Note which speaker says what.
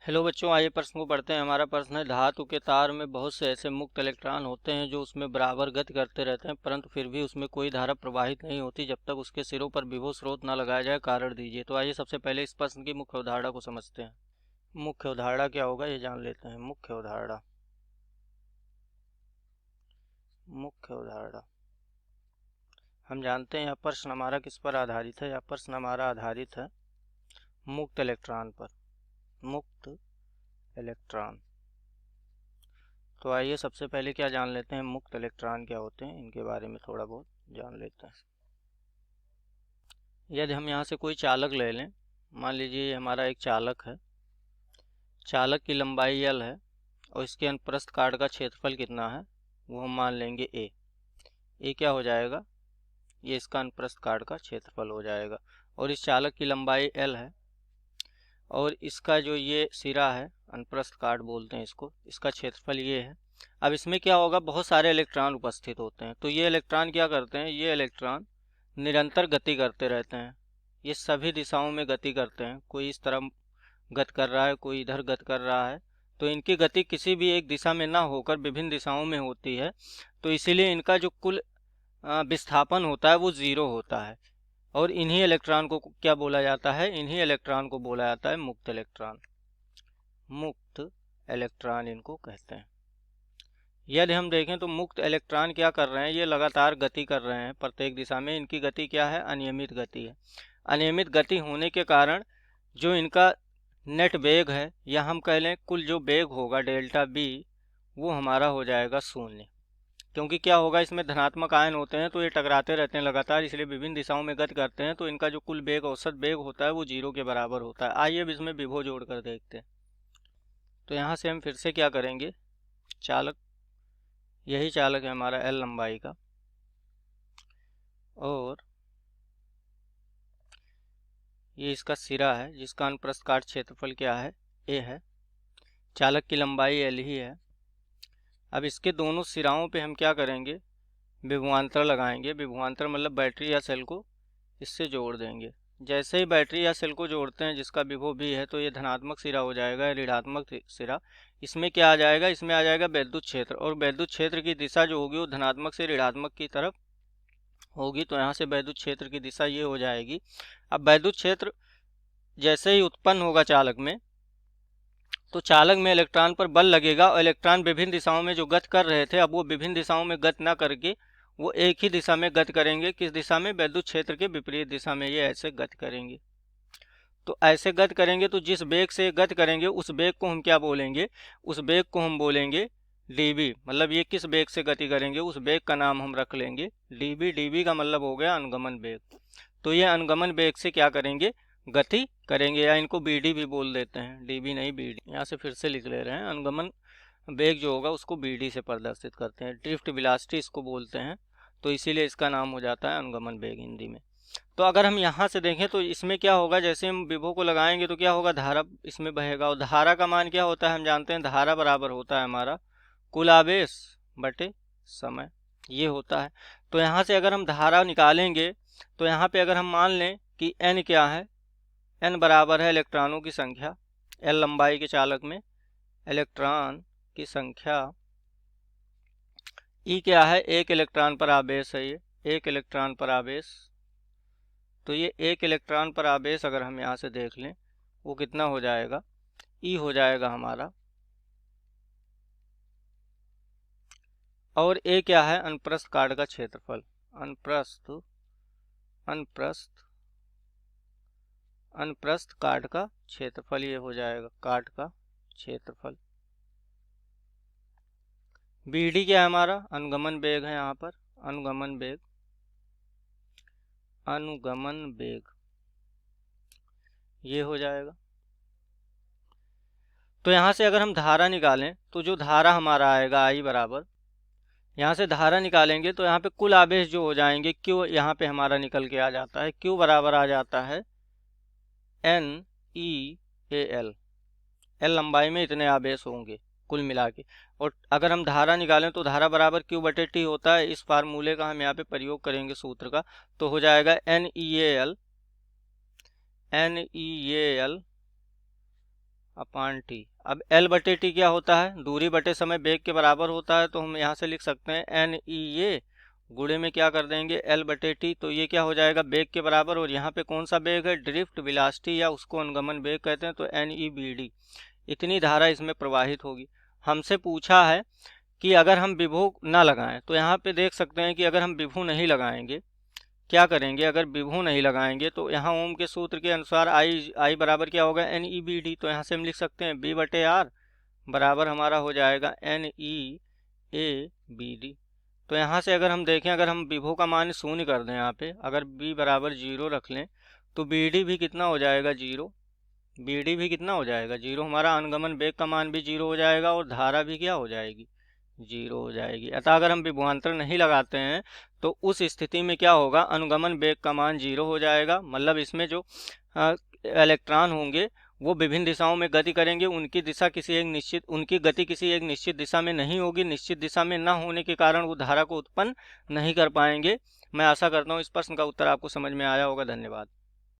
Speaker 1: Hello बच्चों, आइए प्रश्न को पढ़ते हैं। हमारा प्रश्न है, धातु के तार में बहुत से ऐसे मुक्त इलेक्ट्रॉन होते हैं जो उसमें बराबर गति करते रहते हैं, परंतु फिर भी उसमें कोई धारा प्रवाहित नहीं होती जब तक उसके सिरों पर विभव स्रोत न लगाया जाए। कारण दीजिए। तो आइए सबसे पहले इस प्रश्न की मुख्य अवधारणा को समझते हैं। मुख्य अवधारणा क्या होगा ये जान लेते हैं। मुख्य अवधारणा हम जानते हैं यह प्रश्न हमारा किस पर आधारित है। यह प्रश्न हमारा आधारित है मुक्त इलेक्ट्रॉन पर। मुक्त इलेक्ट्रॉन। तो आइए सबसे पहले क्या जान लेते हैं, मुक्त इलेक्ट्रॉन क्या होते हैं, इनके बारे में थोड़ा बहुत जान लेते हैं। यदि हम यहाँ से कोई चालक ले लें, मान लीजिए ये हमारा एक चालक है। चालक की लंबाई L है और इसके अनुप्रस्थ काट का क्षेत्रफल कितना है वो हम मान लेंगे A। A क्या हो जाएगा, ये इसका अनुप्रस्थ काट का क्षेत्रफल हो जाएगा। और इस चालक की लंबाई L है और इसका जो ये सिरा है, अनुप्रस्थ काट बोलते हैं इसको, इसका क्षेत्रफल ये है। अब इसमें क्या होगा, बहुत सारे इलेक्ट्रॉन उपस्थित होते हैं। तो ये इलेक्ट्रॉन क्या करते हैं, ये इलेक्ट्रॉन निरंतर गति करते रहते हैं। ये सभी दिशाओं में गति करते हैं। कोई इस तरफ गति कर रहा है, कोई इधर गति कर रहा है। तो इनकी गति किसी भी एक दिशा में ना होकर विभिन्न दिशाओं में होती है। तो इसीलिए इनका जो कुल विस्थापन होता है वो 0 होता है। और इन्हीं इलेक्ट्रॉन को क्या बोला जाता है, इन्हीं इलेक्ट्रॉन को बोला जाता है मुक्त इलेक्ट्रॉन। मुक्त इलेक्ट्रॉन इनको कहते हैं। यदि हम देखें तो मुक्त इलेक्ट्रॉन क्या कर रहे हैं, ये लगातार गति कर रहे हैं प्रत्येक दिशा में। इनकी गति क्या है, अनियमित गति है। अनियमित गति होने के कारण जो इनका नेट वेग है, या हम कह लें कुल जो वेग होगा डेल्टा बी, वो हमारा हो जाएगा 0। क्योंकि क्या होगा, इसमें धनात्मक आयन होते हैं तो ये टकराते रहते हैं लगातार, इसलिए विभिन्न दिशाओं में गति करते हैं। तो इनका जो कुल वेग, औसत वेग होता है वो 0 के बराबर होता है। आइए अब इसमें विभव जोड़ कर देखते हैं। तो यहाँ से हम फिर से क्या करेंगे, चालक, यही चालक है हमारा L लंबाई का, और ये इसका सिरा है जिसका अनुप्रस्थ काट क्षेत्रफल क्या है, A है। चालक की लंबाई L ही है। अब इसके दोनों सिराओं पे हम क्या करेंगे, विभवांतर लगाएंगे। विभवांतर मतलब बैटरी या सेल को इससे जोड़ देंगे। जैसे ही बैटरी या सेल को जोड़ते हैं जिसका विभव भी है, तो ये धनात्मक सिरा हो जाएगा, ऋणात्मक सिरा। इसमें क्या आ जाएगा, इसमें आ जाएगा वैद्युत क्षेत्र। और वैद्युत क्षेत्र की दिशा जो होगी वो धनात्मक से ऋणात्मक की तरफ होगी। तो यहाँ से वैद्युत क्षेत्र की दिशा ये हो जाएगी। अब वैद्युत क्षेत्र जैसे ही उत्पन्न होगा चालक में, तो चालक में इलेक्ट्रॉन पर बल लगेगा और इलेक्ट्रॉन विभिन्न दिशाओं में जो गति कर रहे थे, अब वो विभिन्न दिशाओं में गति ना करके वो एक ही दिशा में गति करेंगे। किस दिशा में, वैद्युत क्षेत्र के विपरीत दिशा में ये ऐसे गति करेंगे। तो ऐसे गति करेंगे तो जिस वेग से गति करेंगे उस वेग को हम क्या बोलेंगे, उस वेग को हम बोलेंगे dB। मतलब ये किस वेग से गति करेंगे उस वेग का नाम हम रख लेंगे dB। dB का मतलब हो गया अनुगमन वेग। तो ये अनुगमन वेग से क्या करेंगे, गति करेंगे, या इनको BD भी बोल देते हैं, DB नहीं BD। यहाँ से फिर से लिख ले रहे हैं, अनुगमन वेग जो होगा उसको BD से प्रदर्शित करते हैं। ड्रिफ्ट वेलोसिटी इसको बोलते हैं। तो इसीलिए इसका नाम हो जाता है अनुगमन वेग हिंदी में। तो अगर हम यहाँ से देखें तो इसमें क्या होगा, जैसे हम विभव को लगाएंगे तो क्या होगा, धारा इसमें बहेगा। और धारा का मान क्या होता है, हम जानते हैं धारा बराबर होता है हमारा कुल आवेश बटे समय, ये होता है। तो यहाँ से अगर हम धारा निकालेंगे तो यहाँ पे अगर हम मान लें कि n क्या है, n बराबर है इलेक्ट्रॉनों की संख्या। L लंबाई के चालक में इलेक्ट्रॉन की संख्या, E क्या है, एक इलेक्ट्रॉन पर आवेश है, ये एक इलेक्ट्रॉन पर आवेश। तो ये एक इलेक्ट्रॉन पर आवेश अगर हम यहाँ से देख लें वो कितना हो जाएगा, E हो जाएगा हमारा। और A क्या है, अनुप्रस्थ काट का क्षेत्रफल। अनुप्रस्थ काट का क्षेत्रफल ये हो जाएगा, काट का क्षेत्रफल। BD क्या है हमारा, अनुगमन वेग है यहाँ पर, अनुगमन वेग ये हो जाएगा। तो यहाँ से अगर हम धारा निकालें तो जो धारा हमारा आएगा I बराबर, यहाँ से धारा निकालेंगे तो यहाँ पे कुल आवेश जो हो जाएंगे, Q यहाँ पे हमारा निकल के आ जाता है। Q बराबर आ जाता है NEAL। L लंबाई में इतने आवेश होंगे कुल मिला के। और अगर हम धारा निकालें तो धारा बराबर Q बटे T होता है। इस फार्मूले का हम यहाँ पे प्रयोग करेंगे सूत्र का, तो हो जाएगा NEAL अपान टी। अब एल बटे टी क्या होता है, दूरी बटे समय वेग के बराबर होता है, तो हम यहाँ से लिख सकते हैं एन ई ये गुणे में क्या कर देंगे एल बटे टी, तो ये क्या हो जाएगा वेग के बराबर। और यहाँ पे कौन सा वेग है, ड्रिफ्ट वेलोसिटी या उसको अनुगमन वेग कहते हैं, तो एन ई बी डी, इतनी धारा इसमें प्रवाहित होगी। हमसे पूछा है कि अगर हम विभव ना लगाएं, तो यहाँ पे देख सकते हैं कि अगर हम विभव नहीं लगाएंगे क्या करेंगे, अगर विभव नहीं लगाएंगे तो यहाँ ओम के सूत्र के अनुसार आई बराबर क्या होगा एन ई बी डी, तो यहाँ से हम लिख सकते हैं बी बटे आर बराबर हमारा हो जाएगा N E A B D. तो यहाँ से अगर हम देखें, अगर हम विभव का मान शून्य कर दें, यहाँ पे अगर बी बराबर 0 रख लें, तो बी डी भी कितना हो जाएगा 0, बी डी भी कितना हो जाएगा 0, हमारा अनुगमन वेग का मान भी 0 हो जाएगा और धारा भी क्या हो जाएगी 0 हो जाएगी। अतः अगर हम विभवांतर नहीं लगाते हैं तो उस स्थिति में क्या होगा, अनुगमन वेग का मान 0 हो जाएगा, मतलब इसमें जो इलेक्ट्रॉन होंगे वो विभिन्न दिशाओं में गति करेंगे, उनकी गति किसी एक निश्चित दिशा में नहीं होगी, निश्चित दिशा में न होने के कारण वो धारा को उत्पन्न नहीं कर पाएंगे। मैं आशा करता हूँ इस प्रश्न का उत्तर आपको समझ में आया होगा। धन्यवाद।